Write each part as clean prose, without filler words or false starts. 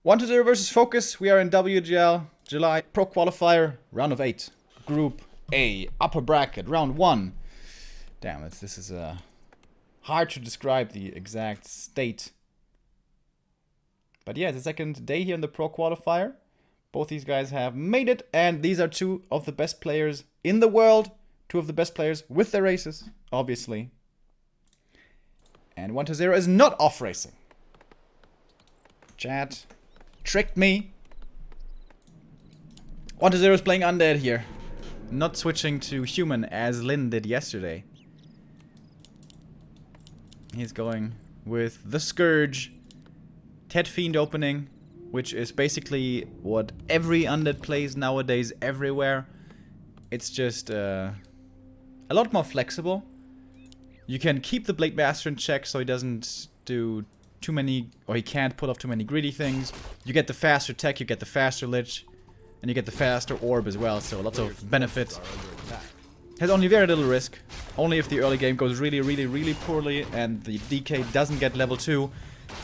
1-0 versus FoCuS. We are in WGL July Pro Qualifier Round of 8. Group A, Upper Bracket, Round 1. Damn it, this is hard to describe the exact state. But yeah, it's the second day here in the Pro Qualifier. Both these guys have made it, and these are two of the best players in the world. Two of the best players with their races, obviously. And 1-0 is not off racing. Chat tricked me. 1-0 is playing undead here. Not switching to human as Lin did yesterday. He's going with the Scourge. Ted Fiend opening, which is basically what every undead plays nowadays everywhere. It's just a lot more flexible. You can keep the Blade Master in check so he doesn't do too many, or he can't pull off too many greedy things. You get the faster tech, you get the faster Lich, and you get the faster orb as well, so lots of benefit. Has only very little risk. Only if the early game goes really poorly and the DK doesn't get level 2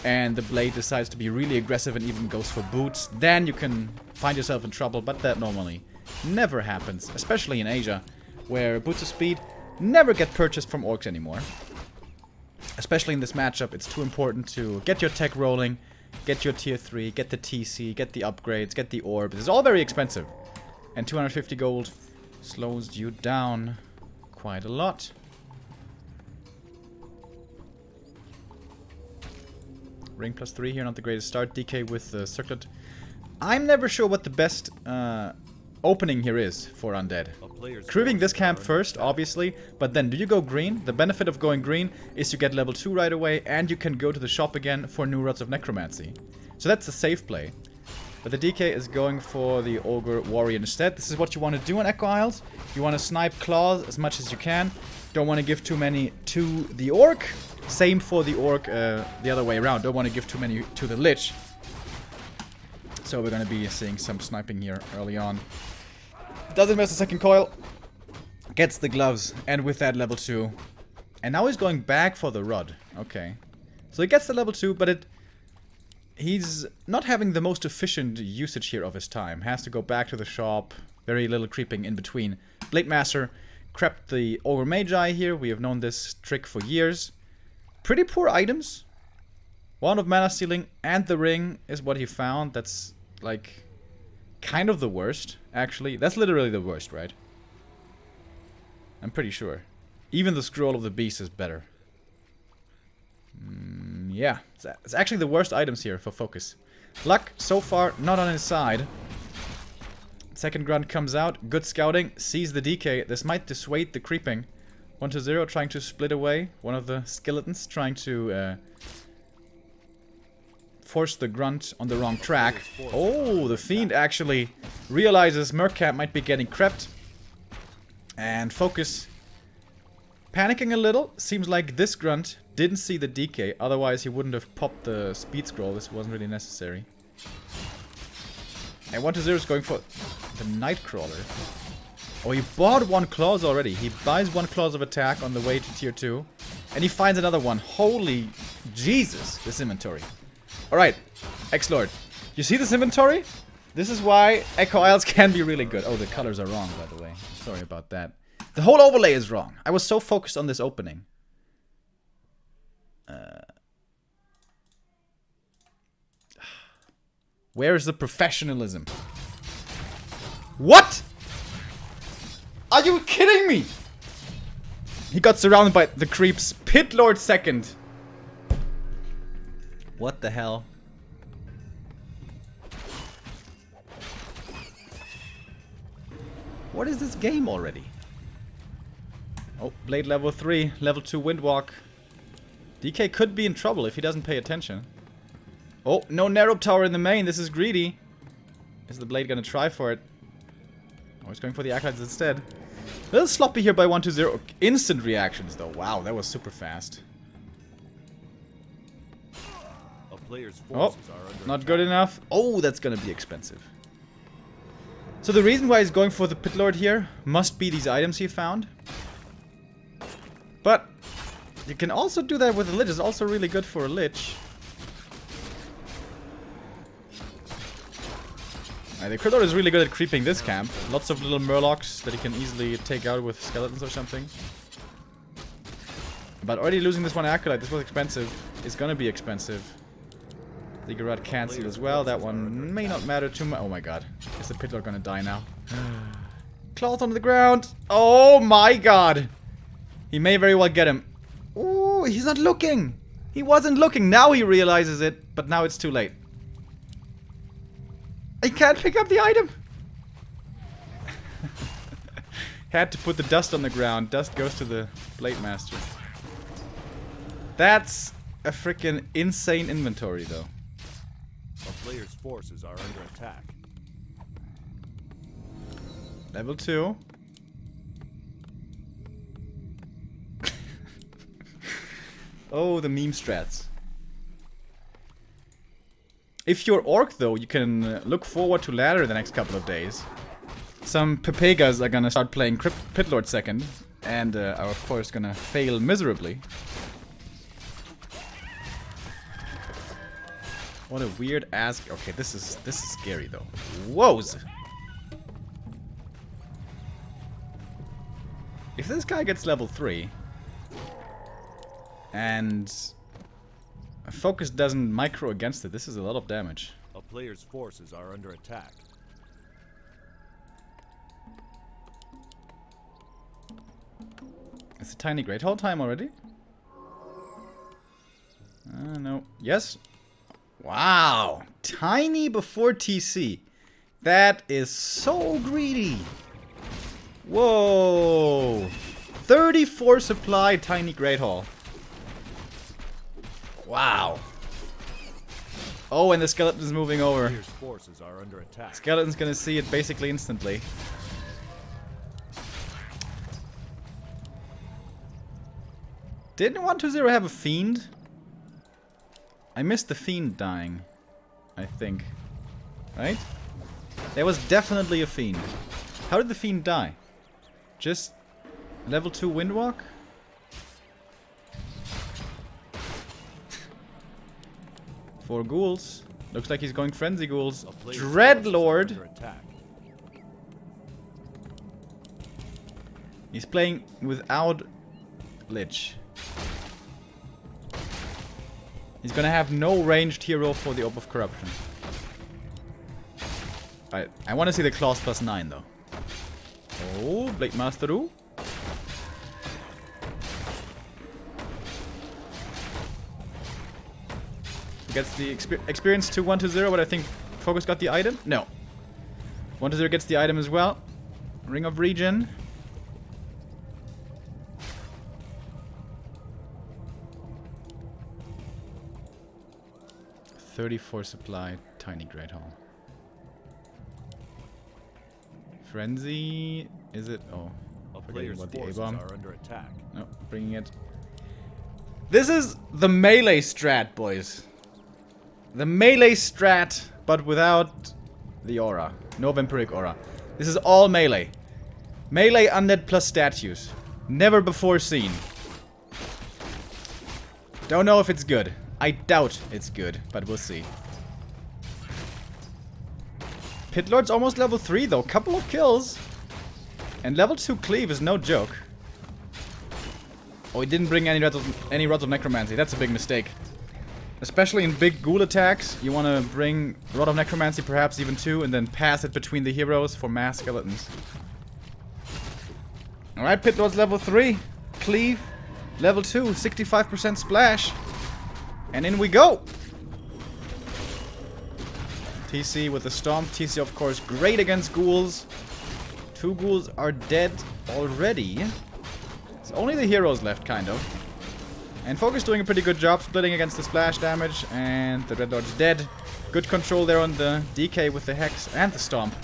and the Blade decides to be really aggressive and even goes for boots, then you can find yourself in trouble, but that normally never happens, especially in Asia, where boots of speed never get purchased from orcs anymore. Especially in this matchup, it's too important to get your tech rolling, get your tier 3, get the TC, get the upgrades, get the orbs. It's all very expensive. And 250 gold slows you down quite a lot. Ring +3 here, not the greatest start. DK with the circlet. I'm never sure what the best opening here is for undead. Creeping this camp first, obviously, but then do you go green? The benefit of going green is you get level 2 right away, and you can go to the shop again for new rods of necromancy. So that's a safe play. But the DK is going for the Ogre Warrior instead. This is what you want to do on Echo Isles. You want to snipe claws as much as you can. Don't want to give too many to the Orc. Same for the Orc the other way around. Don't want to give too many to the Lich. So we're going to be seeing some sniping here early on. Doesn't miss the second coil. Gets the gloves. And with that level 2. And now he's going back for the rod. Okay. So he gets the level 2, but he's not having the most efficient usage here of his time. Has to go back to the shop. Very little creeping in between. Blade Master crept the Ogre Magi here. We have known this trick for years. Pretty poor items. Wand of Mana Stealing and the ring is what he found. That's like kind of the worst, actually. That's literally the worst, right? I'm pretty sure. Even the Scroll of the Beast is better. Yeah, it's actually the worst items here for FoCuS. Luck, so far, not on his side. Second grunt comes out. Good scouting. Sees the DK. This might dissuade the creeping. 1-0 trying to split away. One of the skeletons trying to force the grunt on the wrong track. Oh, the Fiend actually realizes Mercat might be getting crept. And FoCuS panicking a little. Seems like this grunt didn't see the DK. Otherwise, he wouldn't have popped the speed scroll. This wasn't really necessary. And 1-0 is going for the Nightcrawler. Oh, he bought one clause already. He buys one clause of attack on the way to tier 2. And he finds another one. Holy Jesus, this inventory. Alright, X-Lord. You see this inventory? This is why Echo Isles can be really good. Oh, the colors are wrong, by the way. Sorry about that. The whole overlay is wrong. I was so focused on this opening. Where is the professionalism? What? Are you kidding me? He got surrounded by the creeps. Pit Lord second. What the hell? What is this game already? Oh, Blade level 3, level 2 Windwalk. DK could be in trouble if he doesn't pay attention. Oh, no Narrow Tower in the main. This is greedy. Is the Blade gonna try for it? Oh, he's going for the Acolytes instead. A little sloppy here by 1-0. Instant reactions, though. Wow, that was super fast. Oh, not good enough. Oh, that's gonna be expensive. So the reason why he's going for the Pit Lord here must be these items he found. But you can also do that with a Lich. It's also really good for a Lich. The Dreadlord is really good at creeping this camp. Lots of little murlocs that he can easily take out with skeletons or something. But already losing this one Acolyte, this was expensive. It's gonna be expensive. The Garrod cancelled as well. That one may not matter too much. Oh my god. Is the Pitlord gonna die now? Claws on the ground. Oh my god. He may very well get him. Oh, he's not looking. He wasn't looking. Now he realizes it, but now it's too late. I can't pick up the item. Had to put the dust on the ground. Dust goes to the Blade Master. That's a freaking insane inventory, though. A player's forces are under attack. Level 2. Oh, the meme strats. If you're Orc, though, you can look forward to ladder the next couple of days. Some Pepegas are gonna start playing Pitlord second, and are of course gonna fail miserably. What a weird ass. Okay, this is scary though. Whoa! If this guy gets level 3 and FoCuS doesn't micro against it, this is a lot of damage. A player's forces are under attack. It's a tiny Great Hall time already? No. Yes? Wow! Tiny before TC. That is so greedy. Whoa! 34 supply tiny Great Hall. Wow. Oh, and the skeleton's moving over. Forces are under attack. Skeleton's gonna see it basically instantly. Didn't 120 have a Fiend? I missed the Fiend dying, I think. Right? There was definitely a Fiend. How did the Fiend die? Just level 2 Windwalk? Four ghouls. Looks like he's going Frenzy Ghouls. Dreadlord! He's playing without Lich. He's gonna have no ranged hero for the Orb of Corruption. I want to see the Claws +9 though. Oh, Blade Masteru. Gets the experience to 120, but I think FoCuS got the item? No. 120 gets the item as well. Ring of Regen. $34 supply, tiny Great Hall. Frenzy, is it? Oh, forgetting about the A-bomb. Are under attack. No, bringing it. This is the melee strat, boys. The melee strat, but without the aura. No vampiric aura. This is all melee. Melee undead plus statues. Never before seen. Don't know if it's good. I doubt it's good, but we'll see. Pitlord's almost level 3 though. Couple of kills. And level 2 cleave is no joke. Oh, he didn't bring any Rods of Necromancy. That's a big mistake. Especially in big ghoul attacks, you want to bring Rod of Necromancy, perhaps even 2, and then pass it between the heroes for mass skeletons. Alright, Pitlord's level 3. Cleave. Level 2, 65% splash. And in we go! TC with the Stomp. TC, of course, great against ghouls. 2 ghouls are dead already. It's only the heroes left, kind of. And FoCuS doing a pretty good job splitting against the splash damage. And the Dreadlord's dead. Good control there on the DK with the Hex and the Stomp.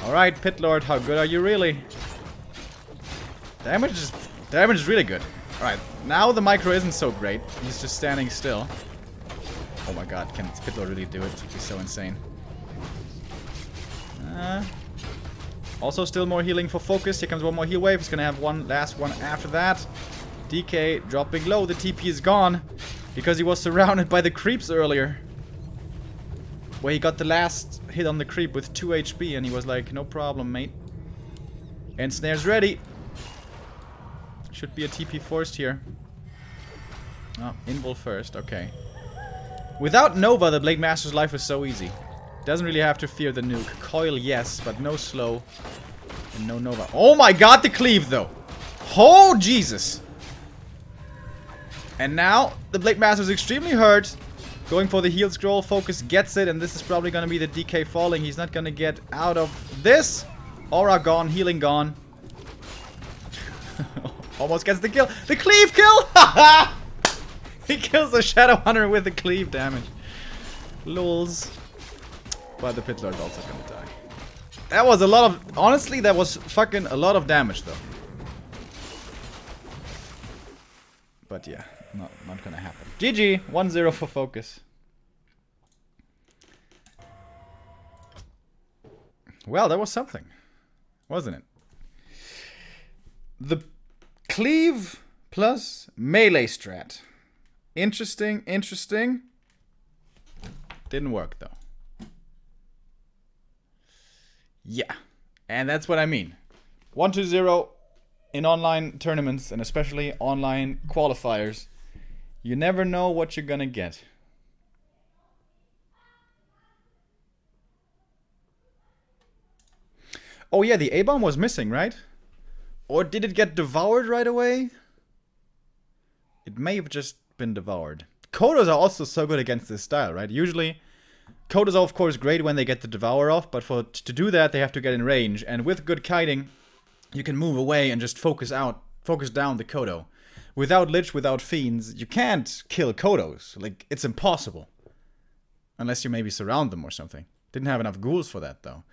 Alright, Pitlord, how good are you really? Damage is really good. Alright, now the micro isn't so great. He's just standing still. Oh my god, can Pitlord really do it? He's so insane. Also still more healing for FoCuS. Here comes one more heal wave. He's gonna have one last one after that. DK dropping low. The TP is gone because he was surrounded by the creeps earlier. where he got the last hit on the creep with 2 HP and he was like, no problem, mate. And snare's ready. Should be a TP forced here. Oh, invul first, okay. Without Nova, the Blade Master's life is so easy. Doesn't really have to fear the nuke. Coil, yes, but no slow. And no Nova. Oh my god, the cleave, though. Oh, Jesus. And now, the Blade Master is extremely hurt. Going for the heal scroll. FoCuS gets it, and this is probably going to be the DK falling. He's not going to get out of this. Aura gone, healing gone. Almost gets the kill. The cleave kill! Haha! He kills the Shadow Hunter with the cleave damage. Lols. But the Pit Lord's also gonna die. That was a lot of... Honestly, that was fucking a lot of damage, though. But yeah, not gonna happen. GG! 1-0 for FoCuS. Well, that was something. Wasn't it? The cleave plus melee strat. Interesting, interesting. Didn't work, though. Yeah. And that's what I mean. 1-0 in online tournaments, and especially online qualifiers. You never know what you're gonna get. Oh yeah, the A-bomb was missing, right? Or did it get devoured right away? It may have just been devoured. Kodos are also so good against this style, right? Usually, Kodos are of course great when they get the devour off, but to do that they have to get in range. And with good kiting, you can move away and just focus down the Kodo. Without Lich, without Fiends, you can't kill Kodos. Like, it's impossible. Unless you maybe surround them or something. Didn't have enough ghouls for that, though.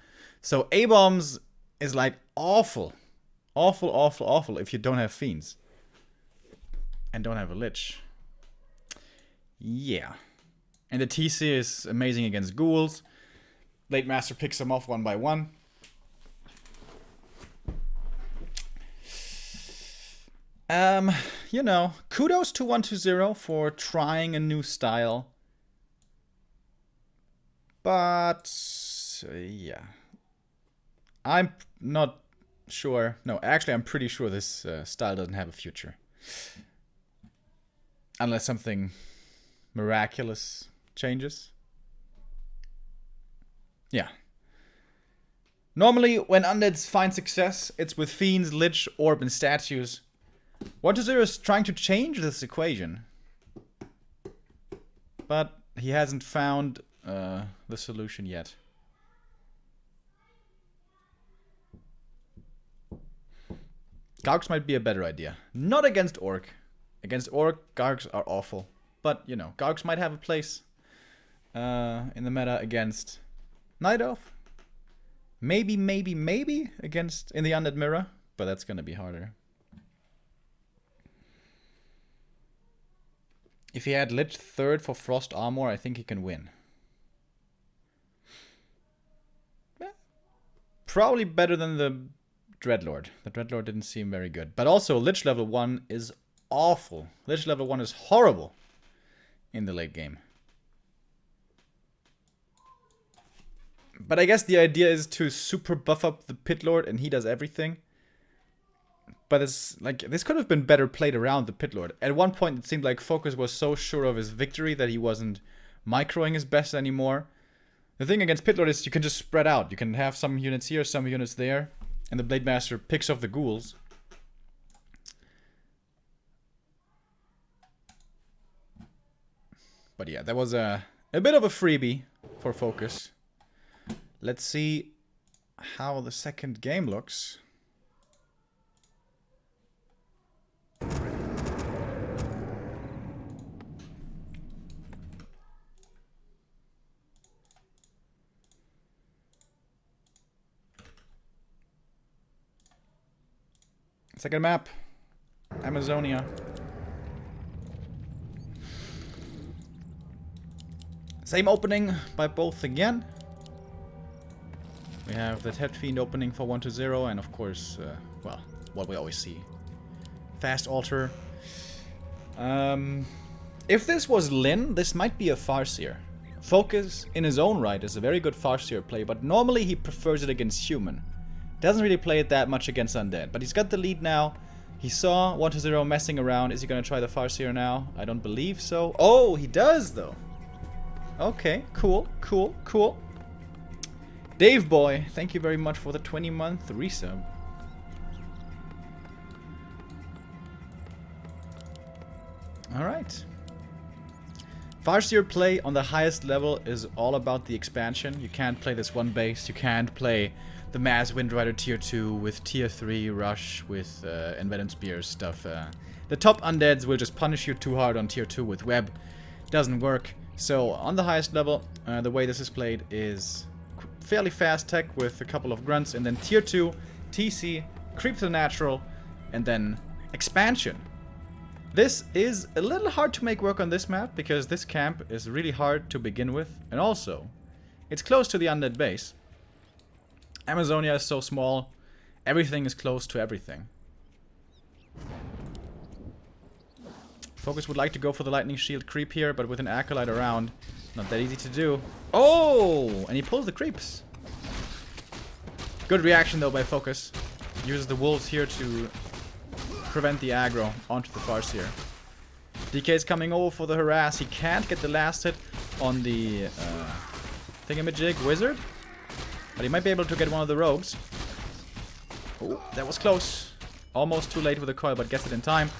So A-bombs is like awful. Awful, awful, awful if you don't have Fiends. And don't have a Lich. Yeah. And the TC is amazing against ghouls. Blade Master picks them off one by one. You know, kudos to 1-0 for trying a new style. But, yeah. I'm not sure. No, actually, I'm pretty sure this style doesn't have a future. Unless something miraculous changes. Yeah. Normally, when undeads find success, it's with Fiends, Lich, Orb, and Statues. 1-0 is trying to change this equation. But he hasn't found the solution yet. Gargs might be a better idea. Not against Orc. Against Orc, Gargs are awful. But, you know, Gargs might have a place in the meta against Night Elf. Maybe against in the Undead Mirror. But that's gonna be harder. If he had Lich third for Frost Armor, I think he can win. Probably better than the Dreadlord. The Dreadlord didn't seem very good. But also, Lich level 1 is awful. Lich level 1 is horrible in the late game. But I guess the idea is to super buff up the Pit Lord and he does everything. But it's like, this could have been better played around the Pit Lord. At one point, it seemed like FoCuS was so sure of his victory that he wasn't microing his best anymore. The thing against Pit Lord is you can just spread out. You can have some units here, some units there. And the Blade Master picks off the ghouls. But yeah, that was a bit of a freebie for FoCuS. Let's see how the second game looks. Second map, Amazonia. Same opening by both again. We have the Head Fiend opening for 1-0, and of course, well, what we always see. Fast altar. If this was Lin, this might be a Farseer. FoCuS, in his own right, is a very good Farseer play, but normally he prefers it against human. Doesn't really play it that much against undead, but he's got the lead now. He saw 1-0 messing around. Is he going to try the Farseer now? I don't believe so. Oh, he does, though. Okay, cool, cool, cool. Dave Boy, thank you very much for the 20-month resub. Alright. Farseer play on the highest level is all about the expansion. You can't play this one base. You can't play the Mass Windrider tier 2 with tier 3 rush with Envenom Spears stuff. The top undeads will just punish you too hard on tier 2 with web. Doesn't work. So on the highest level, the way this is played is fairly fast tech with a couple of grunts, and then tier 2, TC, creep to the natural, and then expansion. This is a little hard to make work on this map because this camp is really hard to begin with, and also it's close to the undead base. Amazonia is so small, everything is close to everything. FoCuS would like to go for the lightning shield creep here, but with an acolyte around, not that easy to do. Oh, and he pulls the creeps. Good reaction though by FoCuS. Uses the wolves here to prevent the aggro onto the Farseer. DK is coming over for the harass. He can't get the last hit on the thingamajig wizard, but he might be able to get one of the rogues. Oh, that was close. Almost too late with the coil, but gets it in time.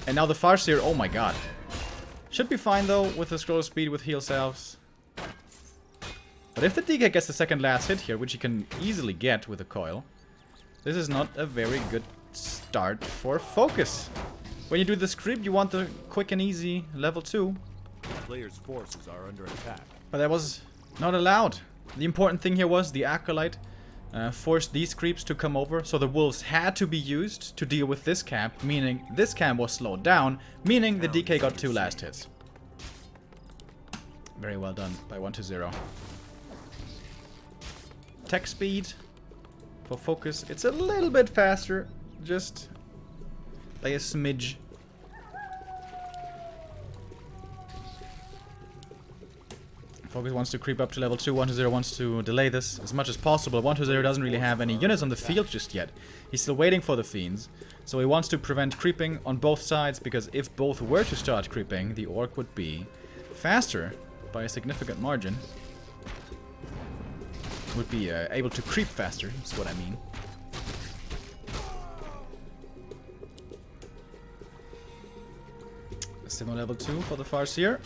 And now the Farseer, oh my god. Should be fine though with the scroll speed with heal salves. But if the DK gets the second last hit here, which he can easily get with a coil, this is not a very good start for FoCuS. When you do this creep, you want the quick and easy level 2. Players' forces are under attack. But that was not allowed. The important thing here was the acolyte forced these creeps to come over, so the wolves had to be used to deal with this camp, meaning this camp was slowed down, meaning the DK got 2 last hits. Very well done by 1-0. Tech speed for FoCuS, it's a little bit faster, just by a smidge. FoCuS wants to creep up to level 2, 1-0 wants to delay this as much as possible. 1-0 doesn't really have any units on the field just yet. He's still waiting for the fiends, so he wants to prevent creeping on both sides, because if both were to start creeping, the orc would be faster by a significant margin. Would be able to creep faster, is what I mean. Still on level 2 for the Farseer.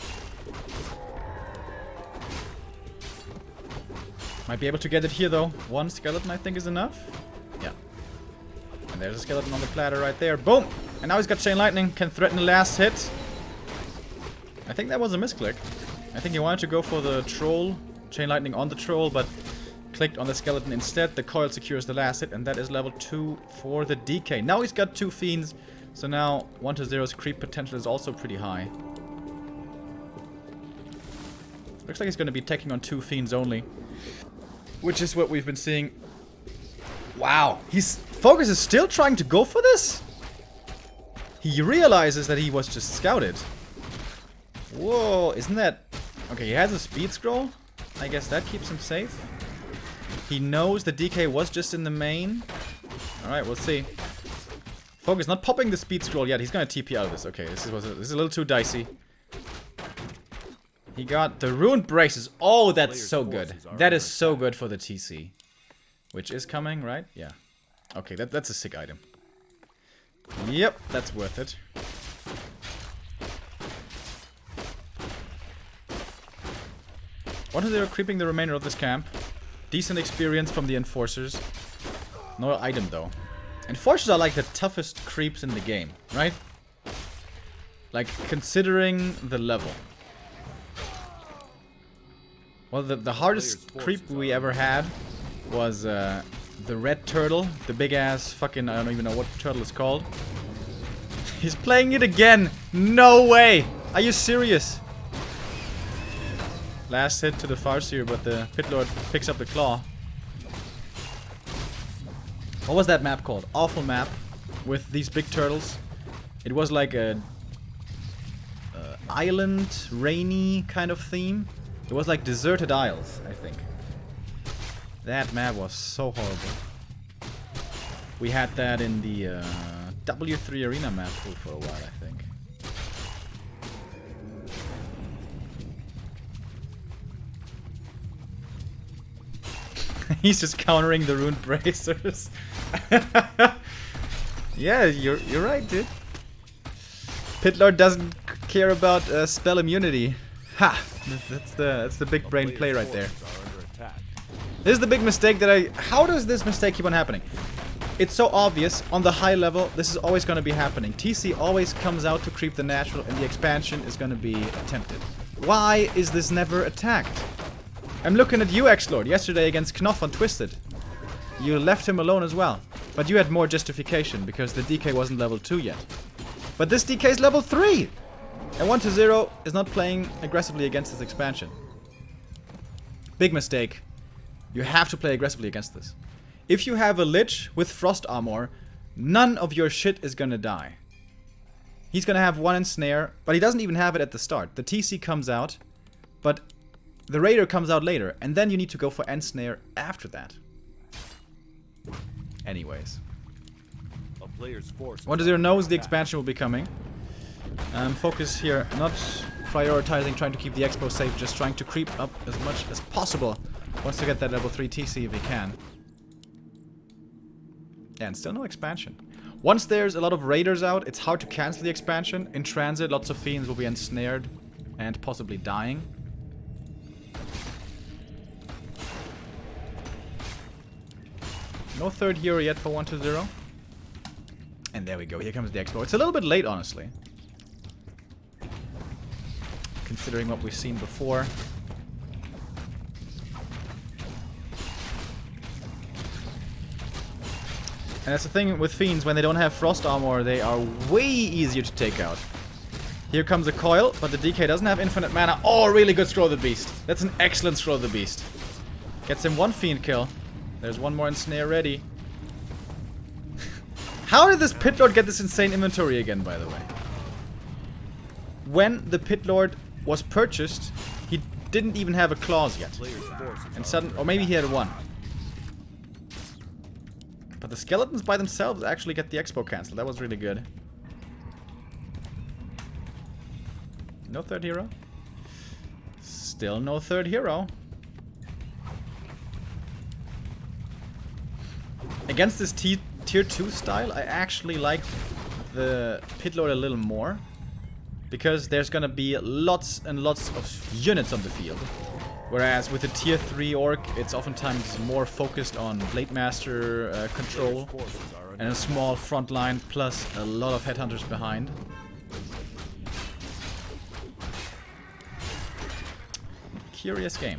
Might be able to get it here though. One skeleton I think is enough. Yeah. And there's a skeleton on the platter right there. Boom! And now he's got Chain Lightning. Can threaten the last hit. I think that was a misclick. I think he wanted to go for the troll. Chain Lightning on the troll, but clicked on the skeleton instead. The coil secures the last hit, and that is level 2 for the DK. Now he's got 2 fiends, so now 1-0's creep potential is also pretty high. Looks like he's going to be taking on 2 fiends only, which is what we've been seeing. Wow, FoCuS is still trying to go for this? He realizes that he was just scouted. Whoa, isn't that... Okay, he has a speed scroll. I guess that keeps him safe. He knows the DK was just in the main. Alright, we'll see. FoCuS not popping the speed scroll yet. He's gonna TP out of this. Okay, this is a little too dicey. He got the Ruined Braces. Oh, that's so good. That is so good for the TC. Which is coming, right? Yeah. Okay, that's a sick item. Yep, that's worth it. What are they creeping the remainder of this camp? Decent experience from the Enforcers. No item though. Enforcers are like the toughest creeps in the game, right? Like, considering the level. Well, the hardest creep we ever had was the red turtle. The big ass fucking, I don't even know what turtle it's called. He's playing it again! No way! Are you serious? Last hit to the Farseer, but the Pitlord picks up the claw. What was that map called? Awful map with these big turtles. It was like a island, rainy kind of theme. It was like Deserted Isles, I think. That map was so horrible. We had that in the W3 Arena map pool for a while, I think. He's just countering the Rune Bracers. Yeah, you're right, dude. Pitlord doesn't care about spell immunity. Ha! That's the big brain play right there. This is the big mistake that how does this mistake keep on happening? It's so obvious, on the high level, this is always going to be happening. TC always comes out to creep the natural, and the expansion is going to be attempted. Why is this never attacked? I'm looking at you, X-Lord, yesterday against Knopf on Twisted. You left him alone as well. But you had more justification, because the DK wasn't level 2 yet. But this DK is level 3! And 1-0 is not playing aggressively against this expansion. Big mistake. You have to play aggressively against this. If you have a Lich with Frost Armor, none of your shit is gonna die. He's gonna have 1 Ensnare, but he doesn't even have it at the start. The TC comes out, but the Raider comes out later, and then you need to go for Ensnare after that. Anyways. 1-0 knows the expansion will be coming. FoCuS here, not prioritizing trying to keep the Expo safe, just trying to creep up as much as possible. Wants to get that level 3 TC if he can. Yeah, and still no expansion. Once there's a lot of Raiders out, it's hard to cancel the expansion. In transit, lots of Fiends will be ensnared and possibly dying. No third hero yet for 1-0. And there we go, here comes the Expo. It's a little bit late, honestly. Considering what we've seen before. And that's the thing with Fiends, when they don't have Frost Armor, they are way easier to take out. Here comes a Coil, but the DK doesn't have infinite mana. Oh, really good Scroll of the Beast. That's an excellent Scroll of the Beast. Gets him 1 Fiend kill. There's 1 more Ensnare ready. How did this Pitlord get this insane inventory again, by the way? When the Pitlord was purchased, he didn't even have a clause yet. And suddenly, or maybe he had 1. But the skeletons by themselves actually get the Expo cancelled. That was really good. No third hero. Still no third hero. Against this tier 2 style, I actually like the Pitlord a little more. Because there's gonna be lots and lots of units on the field. Whereas with the tier 3 orc, it's oftentimes more focused on Blade Master control. And a small front line, plus a lot of headhunters behind. Curious game.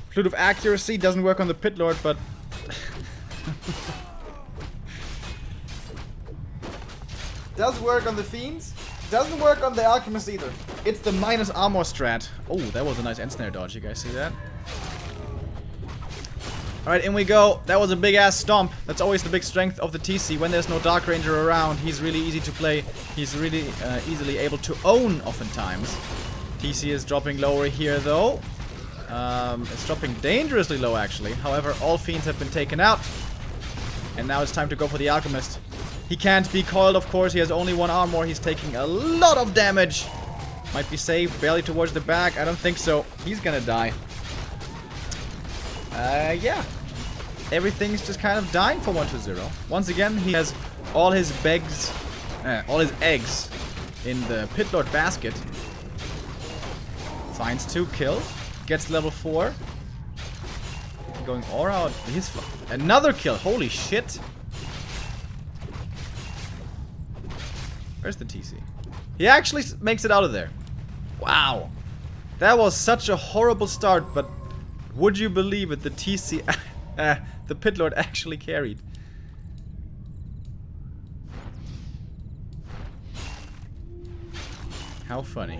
Flute of Accuracy doesn't work on the Pitlord, but... does work on the Fiends. Doesn't work on the Alchemist either. It's the minus armor strat. Oh, that was a nice Ensnare dodge. You guys see that? Alright, in we go. That was a big ass stomp. That's always the big strength of the TC. When there's no Dark Ranger around, he's really easy to play. He's really easily able to own oftentimes. TC is dropping lower here though. It's dropping dangerously low actually. However, all Fiends have been taken out. And now it's time to go for the Alchemist. He can't be coiled, of course. He has only 1 armor. He's taking a lot of damage. Might be safe. Barely towards the back. I don't think so. He's gonna die. Yeah. Everything's just kind of dying for 1-0. Once again, he has all his eggs in the Pitlord basket. Finds 2 kills. Gets level 4. Going all out. Another kill. Holy shit. Where's the TC? He actually makes it out of there. Wow. That was such a horrible start, but would you believe it? The TC... the Pitlord actually carried. How funny.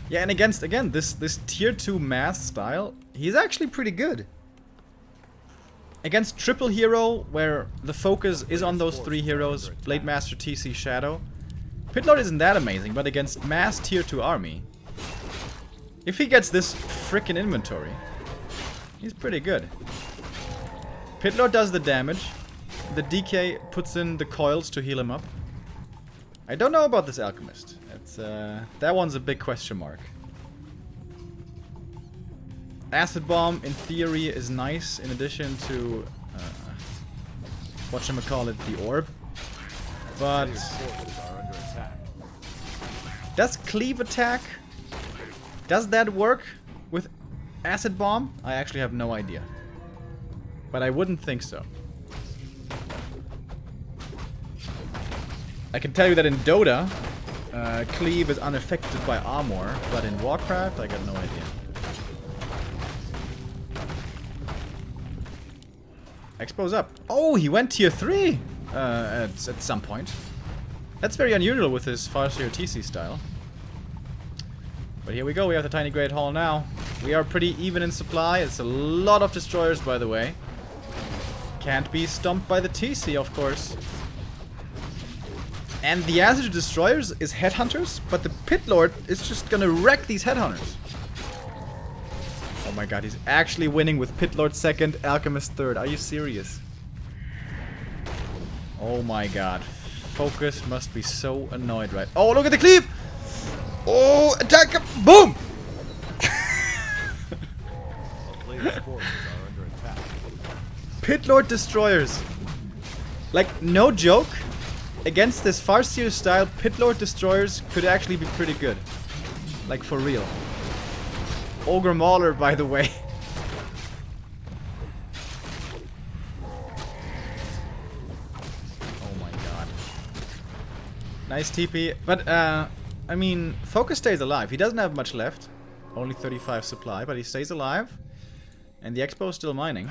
Yeah, and again, this tier 2 mass style, he's actually pretty good. Against triple hero, where the focus is on those 3 heroes, Blade Master, TC, Shadow, Pitlord isn't that amazing, but against mass tier 2 army, if he gets this frickin' inventory, he's pretty good. Pitlord does the damage. The DK puts in the coils to heal him up. I don't know about this Alchemist. It's that one's a big question mark. Acid Bomb, in theory, is nice in addition to whatchamacallit, the orb. But does cleave attack? Does that work with Acid Bomb? I actually have no idea. But I wouldn't think so. I can tell you that in Dota, cleave is unaffected by armor, but in Warcraft, I got no idea. Expo's up. Oh, he went tier 3 at some point. That's very unusual with his Farseer TC style. But here we go, we have the Tiny Great Hall now. We are pretty even in supply. It's a lot of destroyers, by the way. Can't be stumped by the TC, of course. And the answer to destroyers is headhunters, but the Pitlord is just gonna wreck these headhunters. Oh my god, he's actually winning with Pitlord 2nd, Alchemist 3rd. Are you serious? Oh my god. FoCuS must be so annoyed, right? Oh, look at the cleave! Oh, attack him! Boom! Pitlord destroyers. Like, no joke. Against this Farseer style, Pitlord destroyers could actually be pretty good. Like, for real. Ogre Mauler, by the way. Oh my god. Nice TP. But, I mean, FoCuS stays alive. He doesn't have much left. Only 35 supply, but he stays alive. And the Expo is still mining.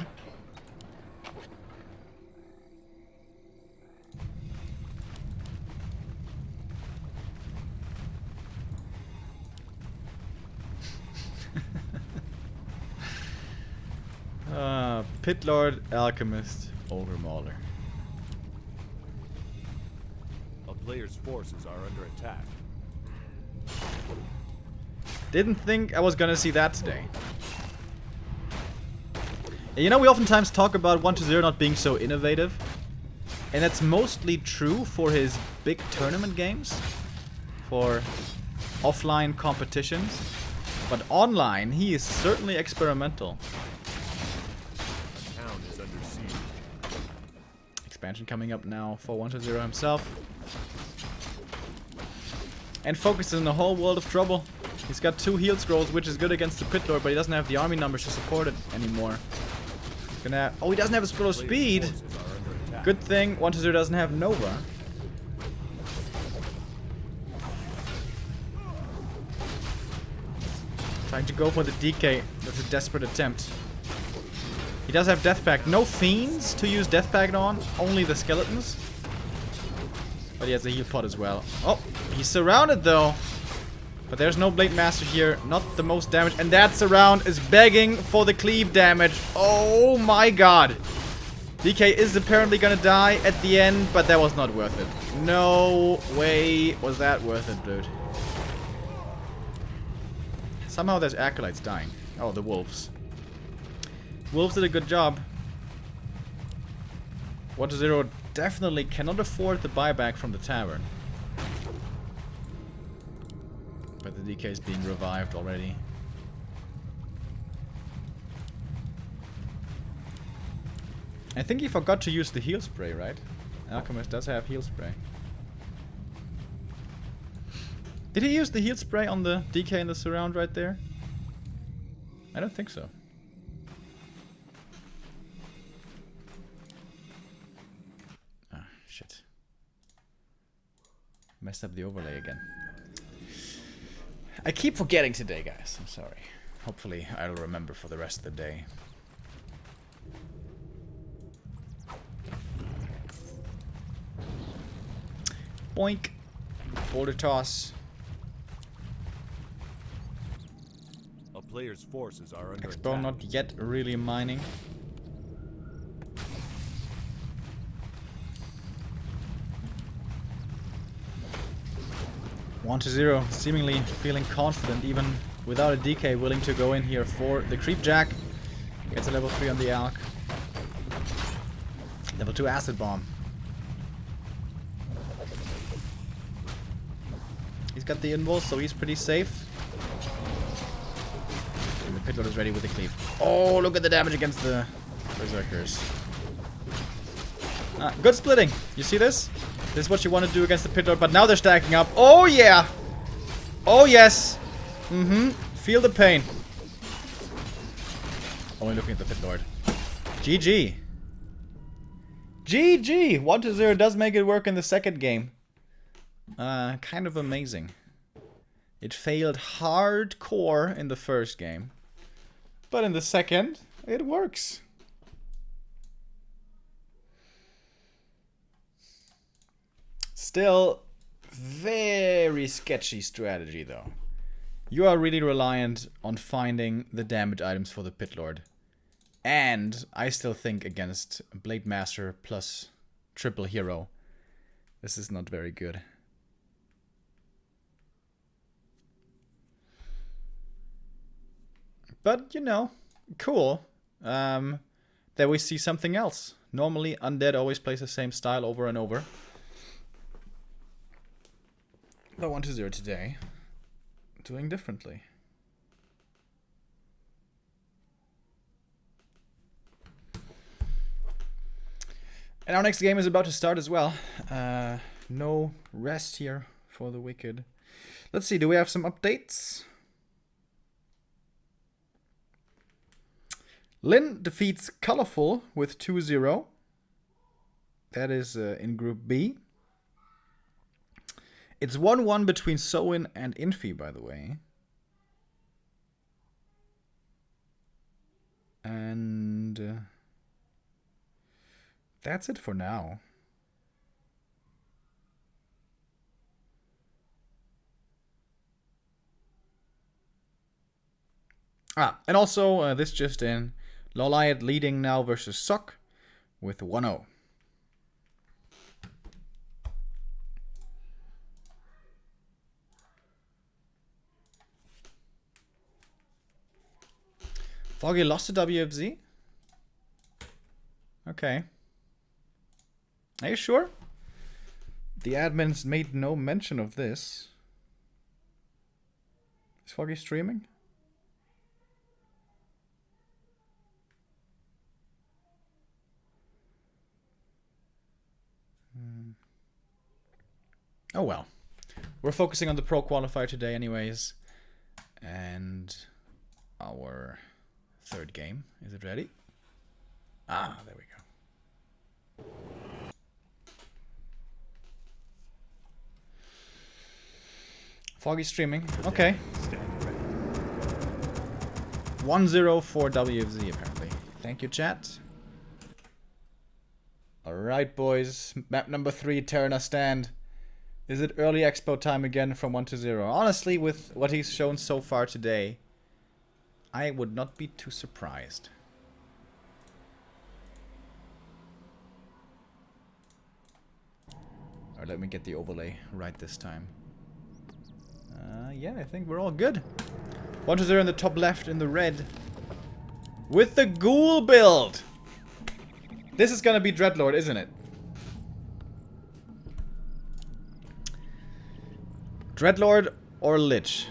Pitlord, Alchemist, Ogre Mauler. A player's forces are under attack. Didn't think I was gonna see that today. You know, we oftentimes talk about 1-0 not being so innovative. And that's mostly true for his big tournament games. For offline competitions. But online, he is certainly experimental. Expansion coming up now for 1-0 himself. And FoCuS is in a whole world of trouble. He's got 2 heal scrolls, which is good against the Pitlord, but he doesn't have the army numbers to support it anymore. He's gonna have, oh, he doesn't have a scroll of speed! Good thing 1-0 doesn't have Nova. Trying to go for the DK. That's a desperate attempt. He does have Death Pact. No fiends to use Death Pact on, only the skeletons. But he has a heal pot as well. Oh, he's surrounded though. But there's no Blade Master here, not the most damage. And that surround is begging for the cleave damage. Oh my god. DK is apparently gonna die at the end, but that was not worth it. No way was that worth it, dude. Somehow there's acolytes dying. Oh, the wolves. Wolves did a good job. 1-0 definitely cannot afford the buyback from the tavern. But the DK is being revived already. I think he forgot to use the heal spray, right? Alchemist does have heal spray. Did he use the heal spray on the DK in the surround right there? I don't think so. Ah, shit. Messed up the overlay again. I keep forgetting today, guys. I'm sorry. Hopefully I'll remember for the rest of the day. Boink. Boulder toss. A player's forces are under Expo attack. not yet really mining. 1-0, seemingly feeling confident, even without a DK, willing to go in here for the Creep Jack. Gets a level 3 on the Alk. Level 2 Acid Bomb. He's got the invul, so he's pretty safe. And the Pitlord is ready with the cleave. Oh, look at the damage against the Berserkers. Good splitting. You see this? This is what you want to do against the Pitlord, but now they're stacking up. Oh, yeah! Oh, yes! Feel the pain. Only looking at the Pitlord. GG. GG! 1-0 does make it work in the second game. Kind of amazing. It failed hardcore in the first game. But in the second, it works. Still, very sketchy strategy though. You are really reliant on finding the damage items for the Pitlord. And I still think against Blade Master plus triple hero, this is not very good. But, you know, cool. That we see something else. Normally, Undead always plays the same style over and over. But 1-0 today, doing differently. And our next game is about to start as well. No rest here for the Wicked. Let's see, do we have some updates? Lin defeats Colorful with 2-0. That is in Group B. It's 1-1 between Soin and Infi, by the way. And that's it for now. And also, this just in. Loliot leading now versus Sok with 1-0. Foggy lost to WFZ? Okay. Are you sure? The admins made no mention of this. Is Foggy streaming? Oh well. We're focusing on the Pro Qualifier today anyways. And our third game. Is it ready? Ah, there we go. Foggy streaming. Okay. 1-0 for WFZ apparently. Thank you, chat. Alright, boys. Map number 3, Terrana Stand. Is it early expo time again from 1-0? Honestly, with what he's shown so far today, I would not be too surprised. Alright, let me get the overlay right this time. Yeah, I think we're all good. 1-0 in the top left in the red. With the ghoul build! This is gonna be Dreadlord, isn't it? Dreadlord or Lich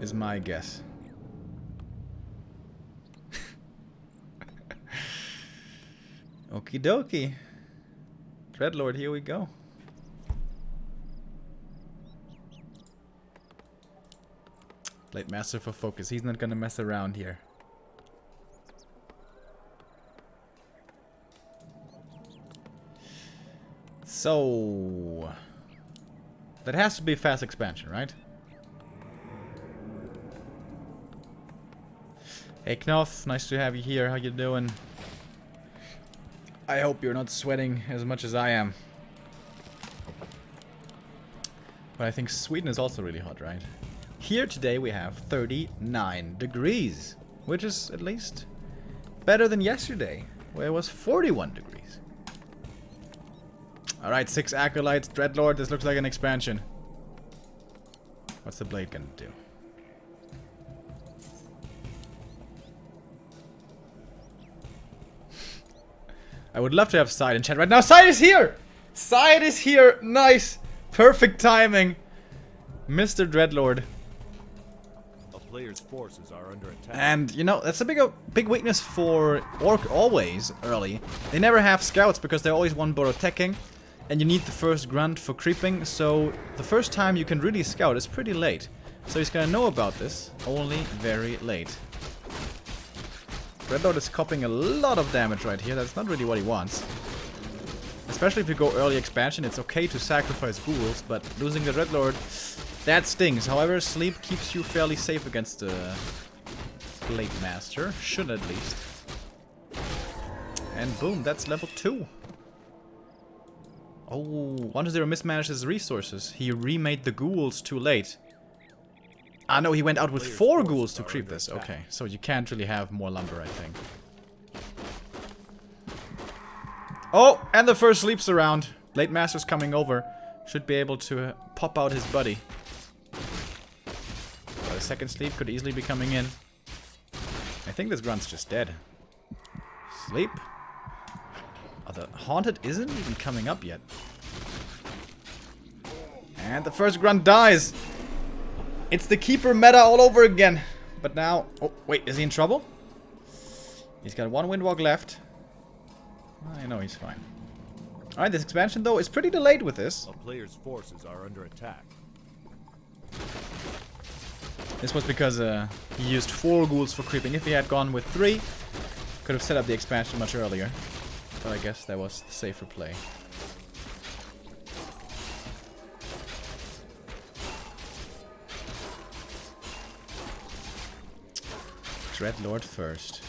is my guess. Okie dokie. Dreadlord, here we go. Blade Master for FoCuS. He's not gonna mess around here. So that has to be a fast expansion, right? Hey Knopf, nice to have you here. How you doing? I hope you're not sweating as much as I am. But I think Sweden is also really hot, right? Here today we have 39 degrees, which is at least better than yesterday, where it was 41 degrees. Alright, 6 Acolytes, Dreadlord, this looks like an expansion. What's the blade gonna do? I would love to have Side in chat right now. Side is here! Side is here! Nice! Perfect timing! Mr. Dreadlord. A player's forces are under attack. And, you know, that's a big weakness for Orc always, early. They never have scouts because they're always one board attacking. And you need the first grunt for creeping, so the first time you can really scout is pretty late. So he's gonna know about this only very late. Dreadlord is copying a lot of damage right here. That's not really what he wants. Especially if you go early expansion, it's okay to sacrifice ghouls, but losing the Dreadlord, that stings. However, sleep keeps you fairly safe against the Blade Master. Should at least. And boom, that's level 2. Oh, 1-0 mismanaged his resources. He remade the ghouls too late. Ah, no, he went out with 4 ghouls to creep this. Okay, so you can't really have more lumber, I think. Oh, and the first sleeps around. Blade Master's coming over. Should be able to pop out his buddy. The second sleep could easily be coming in. I think this grunt's just dead. Sleep. Oh, the Haunted isn't even coming up yet. And the first grunt dies. It's the Keeper meta all over again. But now... Oh, wait, is he in trouble? He's got 1 Windwalk left. I know he's fine. Alright, this expansion, though, is pretty delayed with this. A player's forces are under attack. This was because he used 4 ghouls for creeping. If he had gone with 3, could have set up the expansion much earlier. But I guess that was the safer play. Dreadlord first.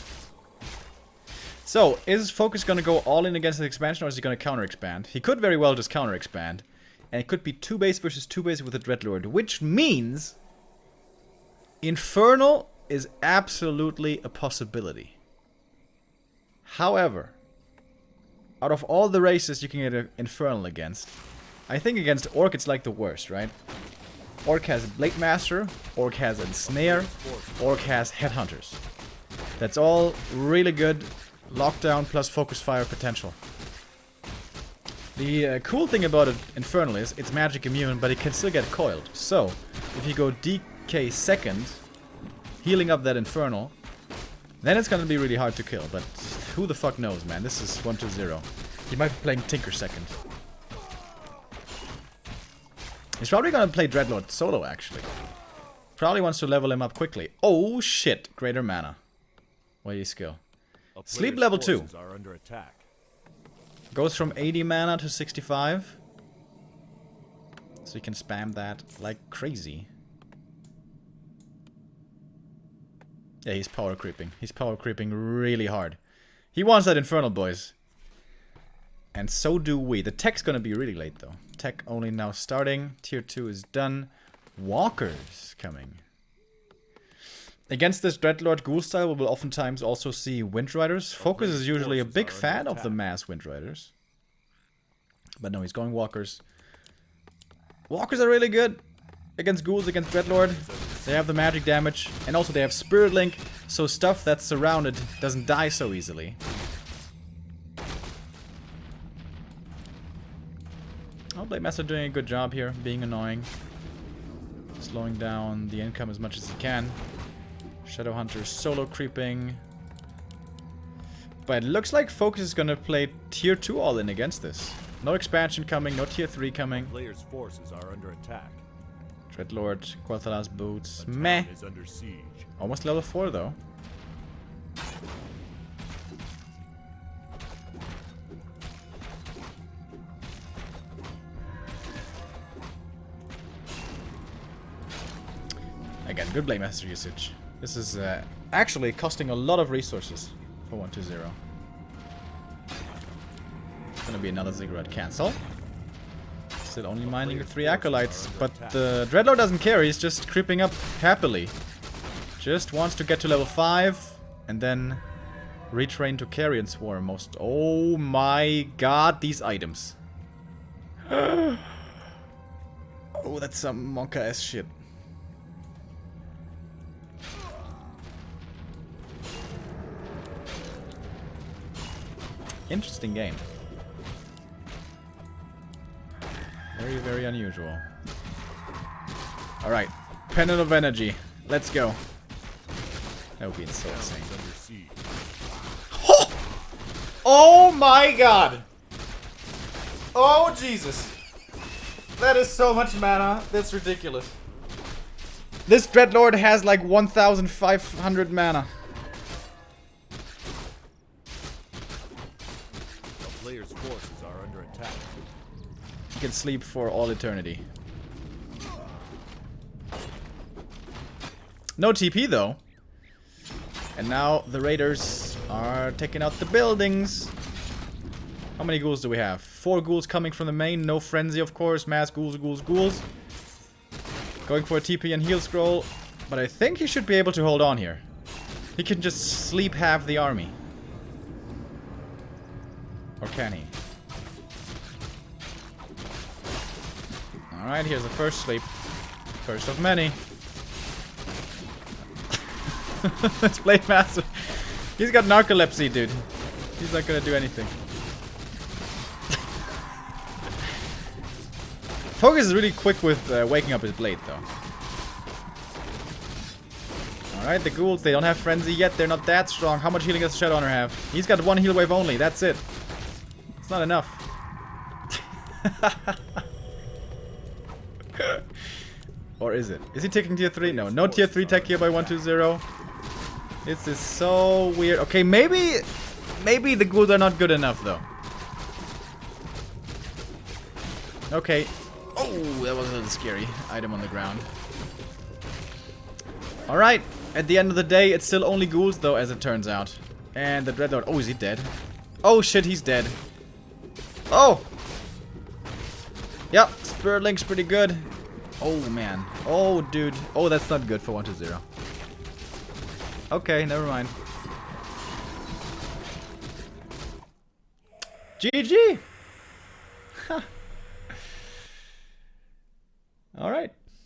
So, is FoCuS gonna go all in against the expansion, or is he gonna counter-expand? He could very well just counter-expand. And it could be 2 base versus 2 base with the Dreadlord, which means Infernal is absolutely a possibility. However, out of all the races you can get an Infernal against, I think against Orc it's like the worst, right? Orc has Blade Master, Orc has Ensnare, Orc has Headhunters. That's all really good lockdown plus focus fire potential. The cool thing about Infernal is it's magic immune, but it can still get coiled. So, if you go DK second, healing up that Infernal, then it's gonna be really hard to kill, but who the fuck knows, man? This is 1-2-0. He might be playing Tinker second. He's probably gonna play Dreadlord solo, actually. Probably wants to level him up quickly. Oh shit! Greater mana. Weighty skill. Sleep level 2. Are under attack. Goes from 80 mana to 65. So you can spam that like crazy. Yeah, he's power creeping. He's power creeping really hard. He wants that Infernal, boys. And so do we. The tech's gonna be really late, though. Tech only now starting. Tier 2 is done. Walkers coming. Against this Dreadlord Ghoul style, we will oftentimes also see Windriders. FoCuS is usually a big fan of the mass Windriders. But no, he's going Walkers. Walkers are really good against Ghouls, against Dreadlord. They have the magic damage, and also they have Spirit Link, so stuff that's surrounded doesn't die so easily. Oh, Blade Master doing a good job here, being annoying. Slowing down the income as much as he can. Shadowhunter solo creeping. But it looks like FoCuS is gonna play tier 2 all in against this. No expansion coming, no tier 3 coming. Players' forces are under attack. Dreadlord, Qualifier boots. Meh. Is under siege. Almost level 4 though. Again, good Blade Master usage. This is actually costing a lot of resources for 1-2-0. Gonna be another Ziggurat cancel. Still only mining with 3 Acolytes, but the Dreadlord doesn't care, he's just creeping up happily. Just wants to get to level 5 and then retrain to Carrion Swarm most. Oh my god, these items. Oh, that's some Monka-ass shit. Interesting game. Very, very unusual. Alright. Pendant of Energy. Let's go. That would be so insane. Oh my god! Oh Jesus! That is so much mana. That's ridiculous. This Dreadlord has like 1,500 mana. The player's forces are under attack. He can sleep for all eternity. No TP though. And now the raiders are taking out the buildings. How many ghouls do we have? 4 ghouls coming from the main. No frenzy, of course. Mass ghouls, ghouls, ghouls. Going for a TP and heal scroll. But I think he should be able to hold on here. He can just sleep half the army. Or can he? Alright, here's the first sleep. First of many. This Blade Master. He's got narcolepsy, dude. He's not gonna do anything. FoCuS is really quick with waking up his blade, though. Alright, the ghouls, they don't have frenzy yet. They're not that strong. How much healing does Shadowhunter have? He's got 1 heal wave only. That's it. It's not enough. Or is it? Is he taking tier 3? No. No tier 3 tech here by 120. This is so weird. Okay, maybe the ghouls are not good enough, though. Okay. Oh, that was a little scary. Item on the ground. Alright. At the end of the day, it's still only ghouls, though, as it turns out. And the Dreadlord. Oh, is he dead? Oh, shit, he's dead. Oh! Yep, Spirit Link's pretty good. Oh, man. Oh, dude. Oh, that's not good for 120. Okay, never mind. GG! Alright.